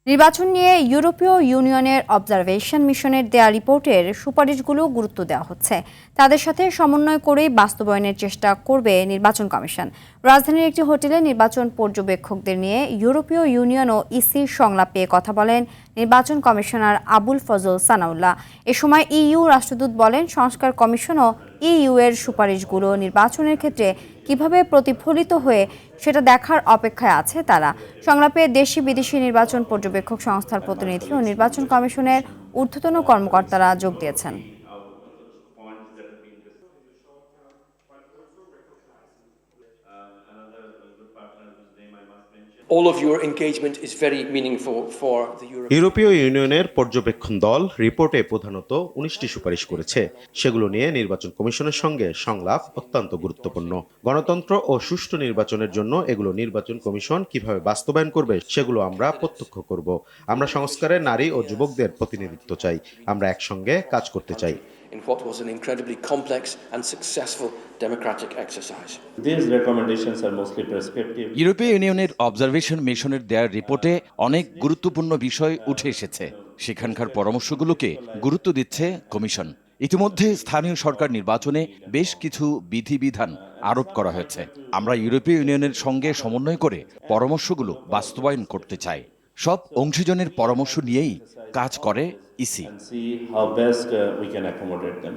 নির্বাচন নিয়ে ইউরোপীয় ইউনিয়নের অবজারভেশন মিশনের দেয়া রিপোর্টের সুপারিশগুলো গুরুত্ব দেওয়া হচ্ছে। তাদের সাথে সমন্বয় করেই বাস্তবায়নের চেষ্টা করবে নির্বাচন কমিশন। রাজধানীর একটি হোটেলে নির্বাচন পর্যবেক্ষকদের নিয়ে ইউরোপীয় ইউনিয়ন ও ইসির সংলাপে কথা বলেন নির্বাচন কমিশনার আবুল ফজল সানাউল্লাহ। এ সময় ইইউ রাষ্ট্রদূত বলেন, সংস্কার কমিশন ও ইইউ এর সুপারিশগুলো নির্বাচনের ক্ষেত্রে কিভাবে প্রতিফলিত হয়ে সেটা দেখার অপেক্ষায় আছে তারা। সংলাপে দেশি বিদেশি নির্বাচন পর্যবেক্ষক সংস্থার প্রতিনিধি ও নির্বাচন কমিশনের ঊর্ধ্বতন কর্মকর্তারা যোগ দিয়েছেন। All of your engagement is very meaningful for the European ইউরোপীয় ইউনিয়নের পর্যবেক্ষণ দল রিপোর্টে প্রধানত 19টি সুপারিশ করেছে। সেগুলো নিয়ে নির্বাচন কমিশনের সঙ্গে সংলাপ অত্যন্ত গুরুত্বপূর্ণ। গণতন্ত্র ও সুষ্ঠু নির্বাচনের জন্য এগুলো নির্বাচন কমিশন কিভাবে বাস্তবায়ন করবে সেগুলো আমরা প্রত্যক্ষ করব। আমরা সংস্কারে নারী ও যুবকদের প্রতিনিধিত্ব চাই। আমরা একসঙ্গে কাজ করতে চাই। in what was an incredibly complex and successful democratic exercise. These recommendations are mostly prescriptive. ইউরোপীয় ইউনিয়নের অবজারভেশন মিশনের দেয়ার রিপোর্টে অনেক গুরুত্বপূর্ণ বিষয় উঠে এসেছে। সেখানকার পরামর্শগুলোকে গুরুত্ব দিচ্ছে কমিশন। ইতিমধ্যে স্থানীয় সরকার নির্বাচনে বেশ কিছু বিধিবিধান আরোপ করা হয়েছে। আমরা ইউরোপীয় ইউনিয়নের সঙ্গে সমন্বয় করে পরামর্শগুলো বাস্তবায়ন করতে চাই। সব অংশীজনের পরামর্শ নিয়েই কাজ করে EC. And see how best we can accommodate them.